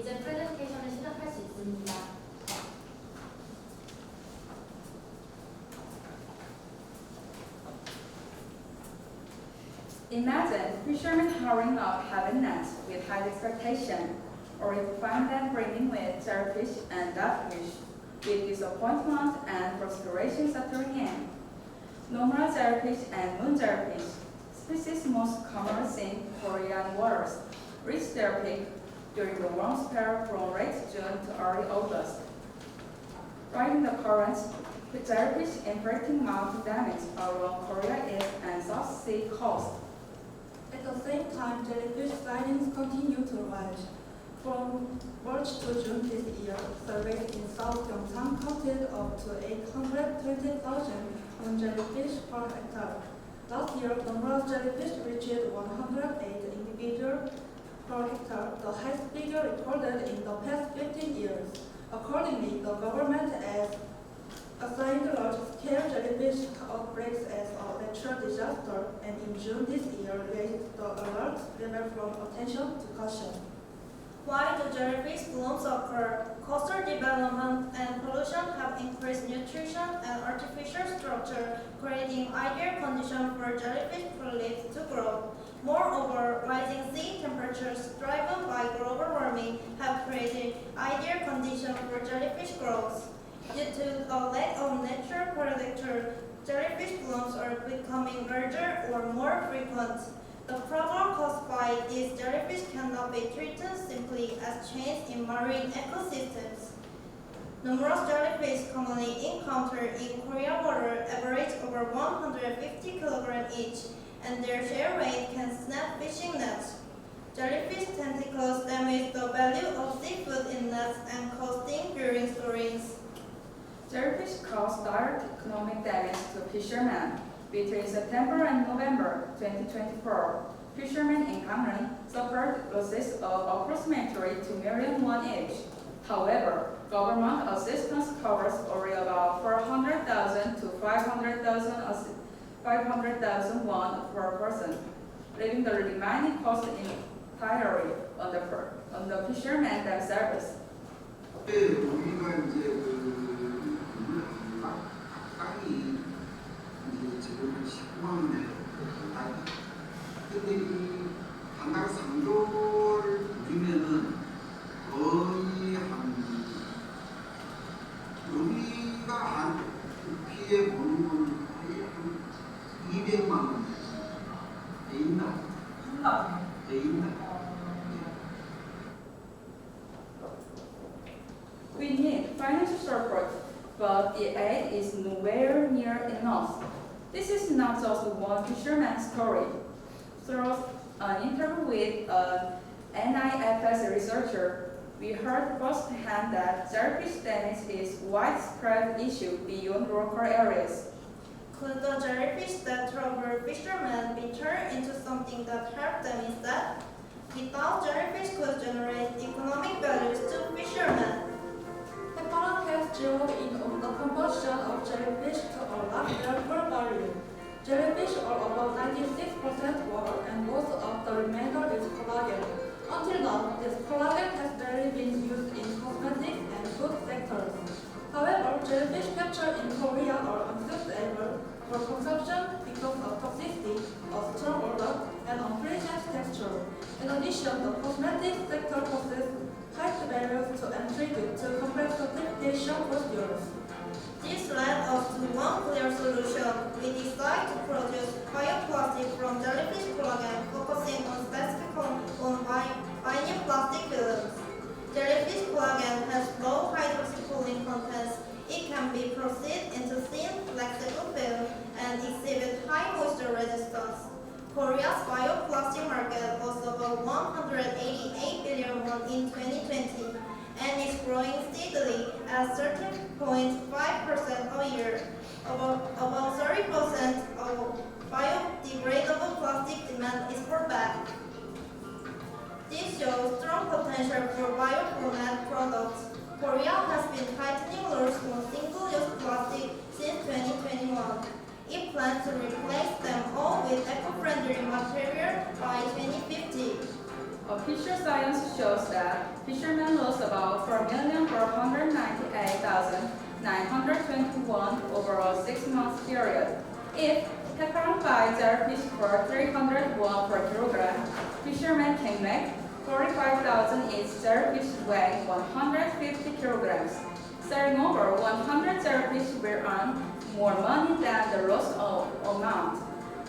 이제 프레젠테이션을 시작할 수 있습니다. Imagine fishermen hurrying up heavy nets with high expectation, or you find them brimming with jellyfish and dogfish, with disappointment and frustration settling in. Normal jellyfish and moon jellyfish, species most commonly seen in Korean waters, reach their peak during the warm spell from late June to early August. Riding the currents, the jellyfish inflicting mountain damage along Korea East and South Sea coast. At the same time, jellyfish sightings continue to rise. From March to June this year, surveys in South Gyeongsang counted up to 820,000 on jellyfish per hectare. Last year, the number of jellyfish reached 108 individuals per hectare, the highest figure recorded in the past 15 years. Accordingly, the government has assigned large-scale jellyfish outbreaks as a natural disaster, and in June this year raised the alert level from attention to caution. Why do jellyfish blooms occur? Coastal development and pollution have increased nutrition and artificial structure, creating ideal conditions for jellyfish polyps to grow. Moreover, rising sea temperatures driven by global warming have created ideal conditions for jellyfish growth. Due to a lack of natural predator, jellyfish blooms are becoming larger or more frequent. The problem caused by these jellyfish cannot be treated simply as change in marine ecosystems. Numerous jellyfish commonly encountered in Korean water average over 150 kilograms each, and their sheer weight can snap fishing nets. Jellyfish tentacles damage the value of seafood in nets and cause sting during storings. Jellyfish cause direct economic damage to fishermen. Between September and November 2024, fishermen in Gangneung suffered losses of approximately 2 million won each. However, government assistance covers only about 400,000 to 500,000 won per person, leaving the remaining cost entirely on the fishermen themselves. 우리가 이제 땅이 이제 지금 19만 땅이. 근데 이 한달 3개월 뒤면은 거의 우리가 피해 보는 건 거의 한 200만 원 돼 있나? 돼 있나? We need financial support, but the aid is nowhere near enough. This is not just one fisherman's story. Through an interview with an NIFS researcher, we heard firsthand that jellyfish damage is a widespread issue beyond local areas. Could the jellyfish that trouble fishermen be turned into something that helps them instead? Without jellyfish could generate economic values to fishermen. Heparin has zeroed in on the conversion of jellyfish to a large valuable value. Jellyfish are about 96% water, and most of the remainder is collagen. Until now, this collagen has barely been used in cosmetics and food sectors. However, jellyfish captured in Korea are unsuitable for consumption because of toxicity, a strong odor, and unpleasant texture. In addition, the cosmetics sector possesses high barriers to entry due to complex certification procedures. This led us to one clear solution. We decided to produce bioplastic from jellyfish collagen, focusing specifically on vinyl plastic films. Jellyfish collagen has low hydroxyproline contents. It can be processed into thin, flexible film and exhibit high moisture resistance. Korea's bioplastic market was about 188 billion won in 2020 and is growing steadily at 13.5% a year. About 30% of biodegradable plastic demand is for back. This shows strong potential for bioformat products. Korea has been tightening rules on single-use plastic since 2021. It plans to replace them all with eco-friendly material by 2050. A Official science shows that fishermen lost about 4,498,921 over a 6-month period. If Heparon buys jellyfish for 300 won per kilogram, fishermen can make 45,000 each jellyfish weighing 150 kilograms. Selling over 100 jellyfish will earn more money than the lost amount.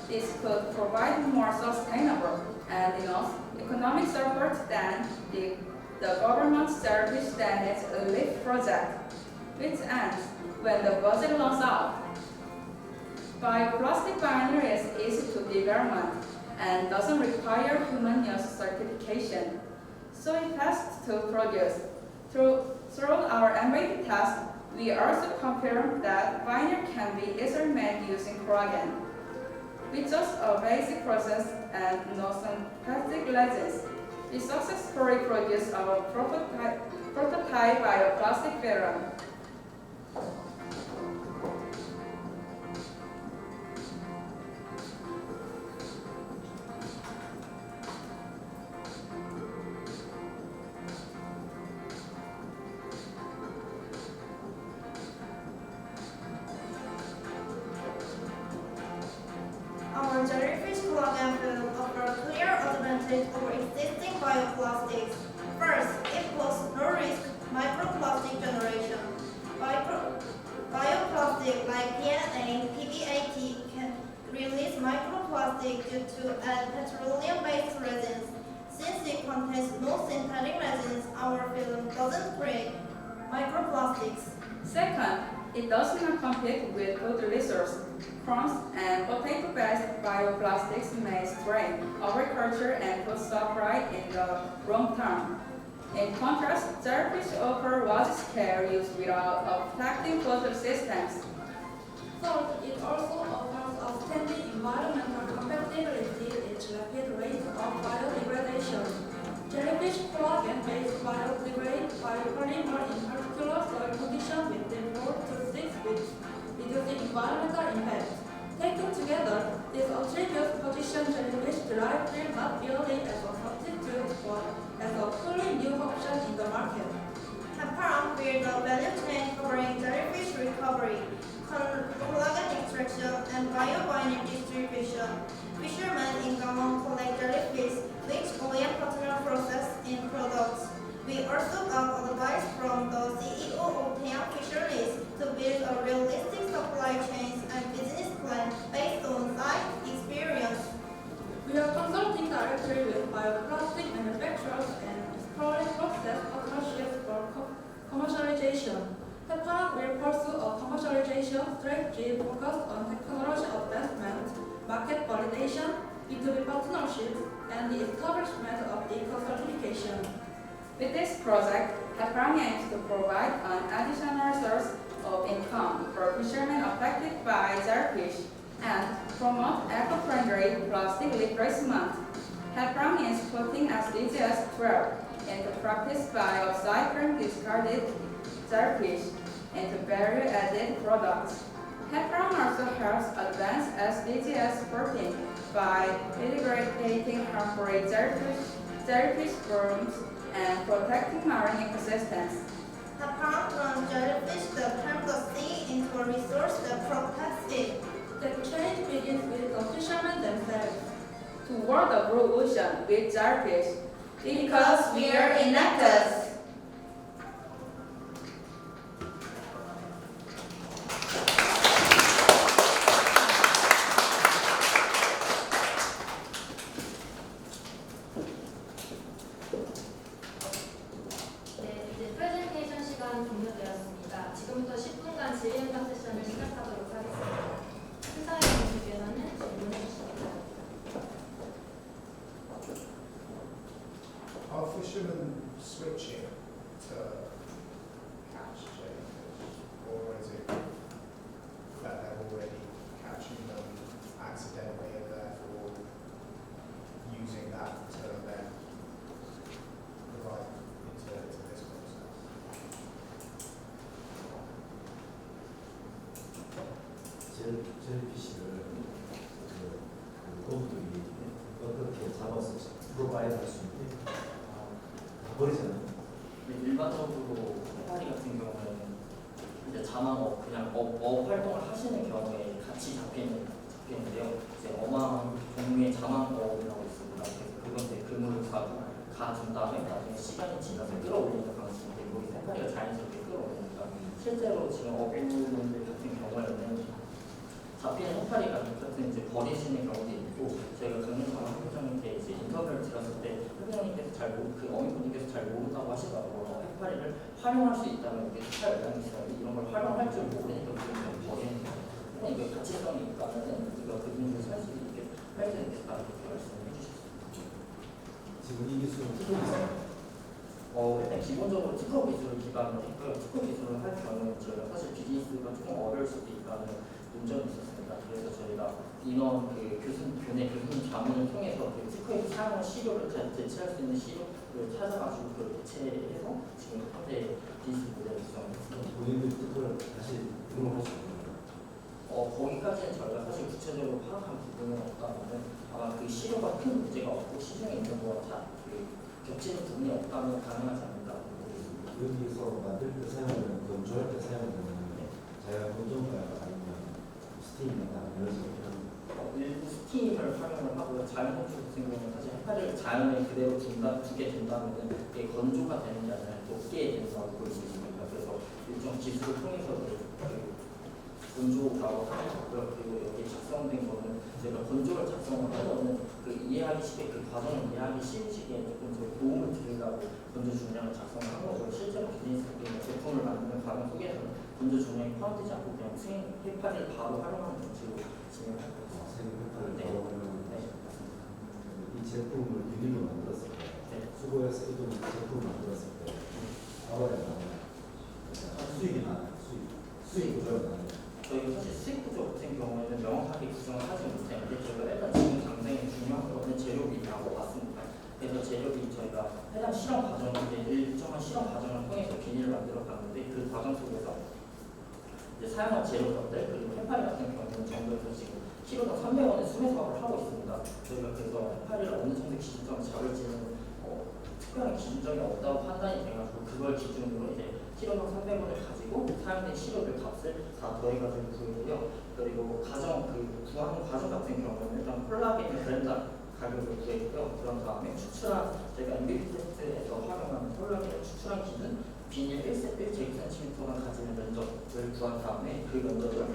This could provide more sustainable and enough economic support than the government's jellyfish damage relief project, which ends when the budget runs out. Bioplastic binary is easy to develop and doesn't require human use certification, so it fast to produce. Through our MVP test, we also confirmed that vinyl can be easily made using collagen. With just a basic process and no synthetic resins, we successfully produced our prototype bioplastic film. Our jellyfish collagen film offers clear advantage over existing bioplastics. First, it poses no risk microplastic generation. Bioplastic like PNA, PBAT can release microplastic due to petroleum-based resins. Since it contains no synthetic resins, our film doesn't create microplastics. Second, it does not compete with food resources. Crumbs and potato-based bioplastics may strain agriculture and food supply in the long term. In contrast, jellyfish offer large-scale use without affecting food systems. Third, it also offers outstanding environmental compatibility at rapid rate of biodegradation. Jellyfish collagen-based biopolymer in particular soil conditions within 4 to 6 weeks, reducing environmental impact. Taken together, these attributes position jellyfish directly not merely as a substitute but as a fully new option in the market. Heparon built a value chain covering jellyfish recovery, collagen extraction, and bio-vinyl distribution. Fishermen in Gangwon collect jellyfish, which OEM partner process in products. We also got advice from the CEO of Taeyang Fisheries to build a realistic supply chain and business plan based on site experience. We are consulting directly with bioplastic manufacturers and exploring process partnerships for commercialization. Heparon will pursue a commercialization strategy focused on technology advancement, market validation, B2B partnerships, and the establishment of eco-certification. With this project, Heparon aims to provide an additional source of income for fishermen affected by jellyfish and promote eco-friendly plastic replacement. Heparon is putting SDGs 12 into practice by upcycling discarded jellyfish into value-added products. Heparon also helps advance SDGs 14 by eradicating harmful jellyfish blooms and protecting marine ecosystems. Heparon turns jellyfish that harm the sea into a resource that protects it. The change begins with the fishermen themselves. Toward the blue ocean with jellyfish, Because we are Enactus. 네, 이제 프레젠테이션 시간 종료되었습니다. 지금부터 10분간 질의응답 세션을 시작하도록 하겠습니다. 심사위원님께서는 질문해 주시기 바랍니다. Are fishermen switching to catch jellyfish, or is it that they're already catching them accidentally and therefore using that to then provide into this process? 젤리피쉬를 거북들이 어떻게 잡아서 프로바이드 할 수 있는 버리잖아요. 일반적으로 해파리 같은 경우에는 이제 자망업 그냥 업 활동을 하시는 경우에 같이 잡히는데요. 이제 어망 종류의 자망업이라고 있습니다. 그래서 그건 이제 그물을 가준 다음에 나중에 시간이 지나서 끌어올리는 방식인데 거기 해파리가 자연스럽게 끌어오니까 실제로 지금 어부분들 같은 경우에는 잡히는 해파리가 같은 이제 버리시는 경우도 있고 저희가 강릉 장학회장님께 이제 인터뷰를 드렸을 때 회장님께서 그 어민분께서 잘 모른다고 하시더라고요. 해파리를 활용할 수 있다면 이게 잘 연락있어요. 이런 걸 활용할 줄 모르니까 그냥 버리는 거예요. 그냥 이거 가치성이 있다면은 이거 그분들 살 수 있게 할 수 있겠다 이렇게 말씀해 주셨습니다. 지금 이 기술은 특허 기술. 일단 기본적으로 특허 기술을 기반으로 했고요. 특허 기술을 할 경우에 저희가 사실 비즈니스가 조금 어려울 수도 있다는 논점이 있었습니다. 그래서 저희가 인원 교내 교수님 자문을 통해서 그 특허에서 사용한 시료를 대체할 수 있는 시료를 찾아가지고 그걸 대체해서 지금 현재 비즈니스 모델을 구성했습니다. 본인들 특허를 다시 등록할 수 있는 거기까지는 저희가 사실 구체적으로 파악한 부분은 없다면 아마 그 시료가 큰 문제가 없고 시중에 있는 거와 겹치는 부분이 없다면 가능하지 않을까 보겠습니다. 여기서 만들 때 사용하는 건조할 때 사용하는 자연 건조가요 아니면 스팀이나 이런 식으로 일부 스팀을 활용을 하고요. 자연 건조 같은 경우는 사실 해파리를 자연에 그대로 두게 된다면은 그게 건조가 되는 게 아니라 녹게 된다고 볼 수 있습니다. 그래서 일정 기술을 통해서 건조라고 하는 거고요. 그리고 여기 작성된 거는 제가 건조를 작성을 하려는 그 이해하기 쉽게 그 과정을 이해하기 쉬우시게 조금 도움을 드리려고 건조 중량을 작성을 한 거고요. 실제로 비즈니스 제품을 만드는 과정 속에서는 건조 중량이 포함되지 않고 그냥 해파리를 바로 활용하는 방식으로 진행할 거예요. 생각을 네. 바로하면 네, 맞습니다. 이 제품을 유니로 만들었을 때 네. 수고해서 이동 제품을 만들었을 때 아워야 나와요. 수익이 나요. 수익 구조가 나요. 저희가 사실 수익 구조 같은 경우에는 명확하게 구성을 하지 못했는데 저희가 일단 지금 당장에 중요한 거는 재료비라고 봤습니다. 그래서 재료비 저희가 해당 실험 과정을 일정한 실험 과정을 통해서 비닐을 만들어 봤는데 그 과정 속에서 이제 사용한 재료값들 그리고 해파리 같은 경우는 정부에서 지금 키로당 300원의 수매 사업을 하고 있습니다. 저희가 그래서 해파리를 어느 정도 기준점을 잡을지는 특별한 기준점이 없다고 판단이 돼가지고 그걸 기준으로 이제 키로당 300원을 가지고 사용된 시료들 값을 다 더해가지고 구했고요. 그리고 구하는 과정 같은 경우는 일단 콜라겐 브랜드 가격을 구했고요. 그런 다음에 추출한 저희가 MVP 테스트에서 활용하는 콜라겐을 추출한 기준 비닐 1cm가 가지는 면적을 구한 다음에 그 면적을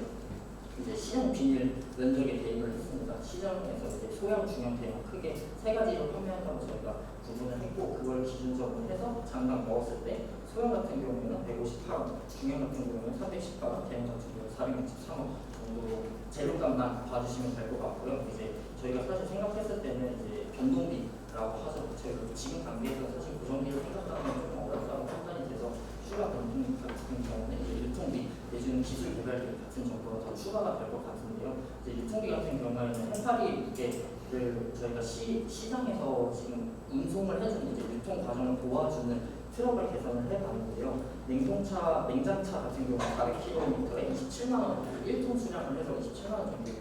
이제 시장 비닐 면적에 대입을 했습니다. 시장에서 이제 소형, 중형, 대형 크게 세 가지로 판매한다고 저희가 구분을 했고 그걸 기준적으로 해서 장당 먹었을 때 소형 같은 경우에는 158원, 중형 같은 경우에는 318원, 대형 같은 경우는 463원 정도로 재료값만 봐주시면 될 것 같고요. 이제 저희가 사실 생각했을 때는 이제 변동비라고 하죠. 저희가 지금 단계에서 사실 고정비를 생각하면 조금 어렵다고 판단이 돼서 추가 변동비 같은 경우는 이제 유통비 내지는 기술 개발비 같은 정도가 더 추가가 될 것 같은데요. 이제 유통비 같은 경우에는 해파리 무게를 저희가 시장에서 지금 운송을 해주는 이제 유통 과정을 도와주는 트럭을 개선을 해봤는데요. 냉장차 같은 경우 400km에 27만 원, 1톤 수량을 해서 27만 원 정도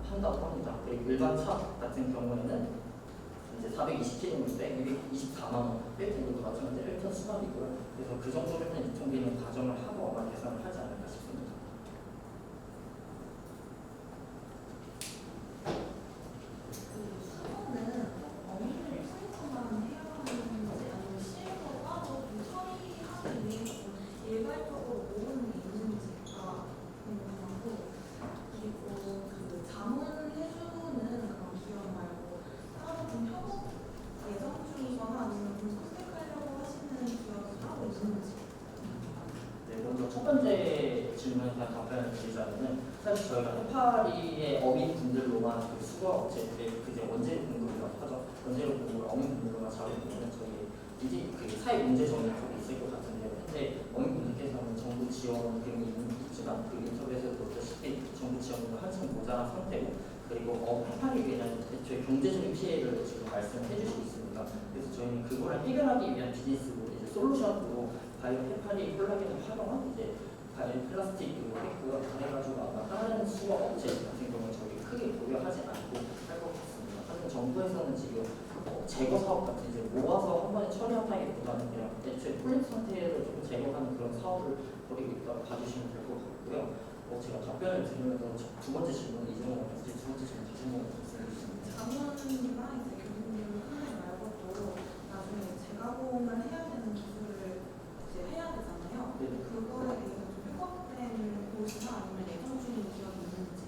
한다고 합니다. 그리고 일반 차 같은 경우에는 이제 420km인데 224만 원, 1톤도 마찬가지로 1톤 수납이고요. 그래서 그 정도면 유통비는 가정을 하고 아마 계산을 하지 않을까 싶습니다. 일괄적으로 모으는 게 있는지가 궁금하고 그리고 그 자문해주는 그런 기업 말고 따로 좀 협업 예정 중이거나 아니면 좀 선택하려고 하시는 기업이 따로 있는지. 네, 먼저 첫 번째 질문에 대한 답변을 드리자면은 사실 저희가 해파리의 어민분들로만 그 수거 업체들 그제 원재료 공급이라고 하죠. 원재료 공급을 어민분들로만 잡으면 저희 이제 그 사회 문제 정리가 있을 것 같은데요. 현재 어민분들께서는 정부 지원 등이 있지만 그 인터뷰에서 보다시피 정부 지원은 한참 모자란 상태고 그리고 해파리에 대한 저희 경제적인 피해를 지금 말씀해 주시고 있습니다. 그래서 저희는 그거를 해결하기 위한 비즈니스로 이제 솔루션으로 바이오 해파리 콜라겐을 활용한 이제 바이오 플라스틱으로 했고요. 그래가지고 아마 다른 수거 업체 같은 경우는 저희 크게 고려하지 않고 할 것 같습니다. 하지만 정부에서는 지금 제거 사업 같은 이제 모아서 한 번에 처리한다기보다는 그냥 애초에 폴립 상태를 조금 제거하는 그런 사업을 벌이고 있다고 봐주시면 될 것 같고요. 제가 답변을 드리면서 두 번째 질문 이정호 원장님, 두 번째 질문 이정호 원장님. 자문이나 이제 교수님 판매 말고도 나중에 재가공을 해야 되는 기술을 이제 해야 되잖아요. 네. 그거에 대해서 좀 협업된 곳이나 아니면 예정 중인 기업이 있는지.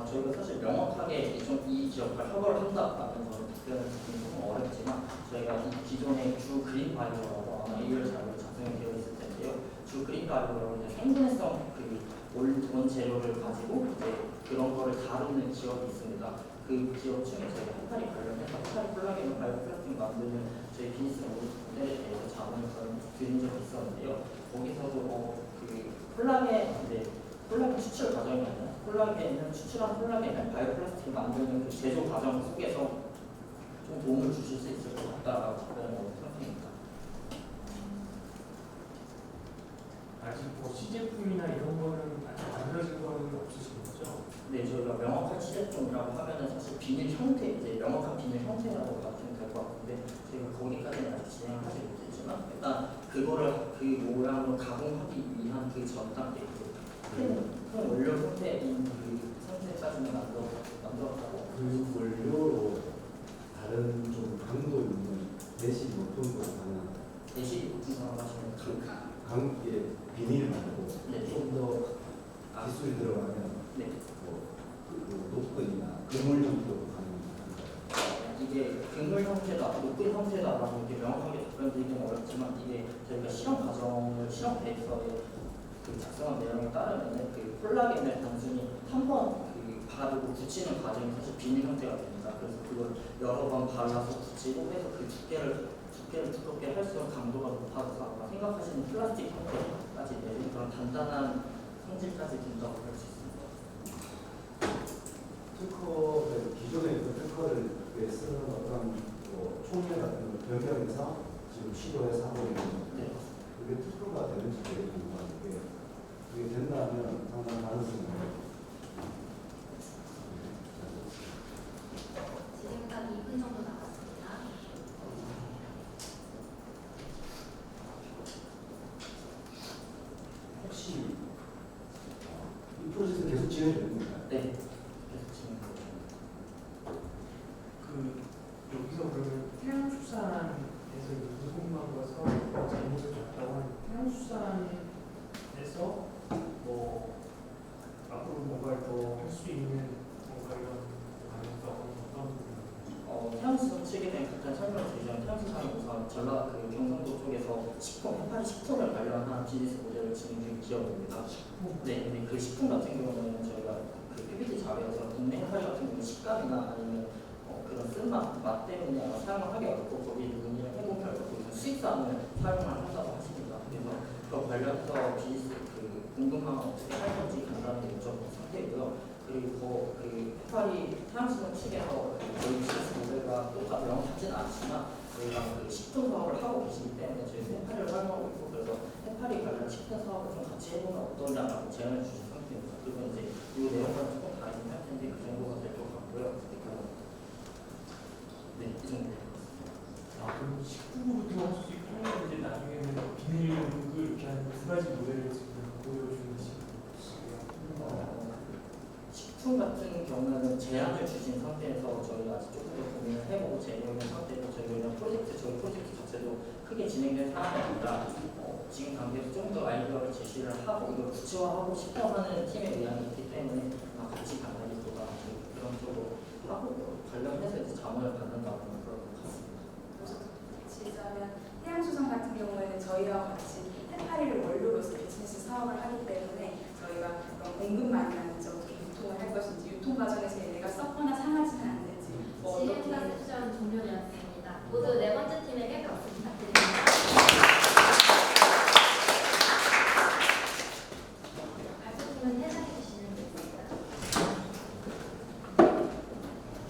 저희가 사실 명확하게 이 지역과 협업을 한다라는 걸 답변을 드리기 조금 어렵지만 저희가 이 기존의 주 그린 바이오라고 아마 이율 자료로 작성이 되어 있을 텐데요. 주 그린 바이오라고 이제 생분해성 원재료를 가지고 이제 그런 거를 다루는 기업이 있습니다. 그 기업 중에 저희가 해파리 관련해서 해파리 콜라겐 바이오 플라스틱 만드는 저희 비즈니스 모델에 대해서 자문을 드린 적이 있었는데요. 거기서도 그 콜라겐 추출 과정이 아니라 콜라겐을 추출한 콜라겐을 바이오 플라스틱 만드는 그 제조 과정 속에서 좀 도움을 주실 수 있을 것 같다라고 답변을 생각합니다. 아직 뭐 시제품이나 이런 거는 아직 만들어진 거는 없으신 거죠? 네, 저희가 명확한 시제품이라고 하면은 사실 비닐 형태, 이제 명확한 비닐 형태라고 봐주면 될 것 같은데 저희가 거기까지는 아직 진행을 하지 못했지만 일단 그거를 그 모양으로 가공하기 위한 그 전 단계, 큰 원료 형태인 그 상태까지는 만들었다고. 그 원료로 다른 좀 강도 있는 대시 높은 거 하나 대시 높은 사람 하시면 강에 비닐 말고 네. 좀 더 기술이 들어가면 네. 그 높은이나 그물 정도 가능한가요? 이게 그물 형태다, 높은 형태다라고 이렇게 명확하게 답변드리기는 어렵지만 이게 저희가 실험 계획서에 그 작성한 내용에 따르면은 그 콜라겐을 단순히 한 번 그 바르고 붙이는 과정이 사실 비닐 형태가 됩니다. 그래서 그걸 여러 번 발라서 붙이고 해서 그 두께를 두껍게 할수록 강도가 높아져서 아마 생각하시는 플라스틱 형태까지 내린 그런 단단한 성질까지 된다고 할 수 있습니다. 특허 기존에 있던 특허를 쓰는 어떤 뭐 총회 같은 걸 변경해서 지금 시도해서 하고 있는 건데 그게 특허가 되는지 되게 궁금한데 그게 된다면 상당히 가능성이 있는 지금까지 2분 정도 남았습니다. 혹시 이 프로젝트 계속 진행되는 건가요? 네. 계속 진행됩니다. 그 여기서 그러면 태양수산에서 무궁한 것서 잘못을 줬다고 하는 태양수산에서 뭐 앞으로 뭔가를 더 할 수 있는 뭔가 이런 가능성은 어떤 부분인가요? 태양수산 측에 대한 간단 설명을 드리자면 태양수산은 우선 전라 그 경상도 쪽에서 해파리 식품을 관련한 비즈니스 모델을 진행 중인 기업입니다. 네, 근데 그 식품 같은 경우는 저희가 그 PPT 자료에서 국내 해파리 같은 경우는 식감이나 아니면 그런 쓴맛, 맛 때문에 아마 사용을 하기 어렵고 거기에 문의를 해보면 결국 수입산을 사용을 한다고 하십니다. 그래서 그 관련해서 비즈니스 그 궁금한 어떻게 할 건지 간단하게 여쭤본 상태고요. 그리고 그 해파리 태양수산 측에서 저희 비즈니스 모델과 똑같이 명확하지는 않지만 저희가 그 식품 사업을 하고 계시기 때문에 저희 해파리를 활용하고 있고 그래서 해파리 관련 식품 사업을 좀 같이 해보면 어떠냐라고 제안을 주신 상태입니다. 그리고 이제 이 내용과는 조금 다르긴 할 텐데 그 정도가 될 것 같고요. 네, 이 정도. 그럼 19부부터 할 수 있고 이제 나중에는 비닐을 이렇게 하는 두 가지 모델을 지금 보여주는 식이에요. 식품 같은 경우는 제안을 주신 상태에서 저희가 아직 조금 더 고민을 해보고 제외하는 상태에서 저희 프로젝트 자체도 크게 진행된 상황이 아니라 지금 단계에서 좀 더 아이디어를 제시를 하고 이걸 구체화하고 싶어 하는 팀의 의향이 있기 때문에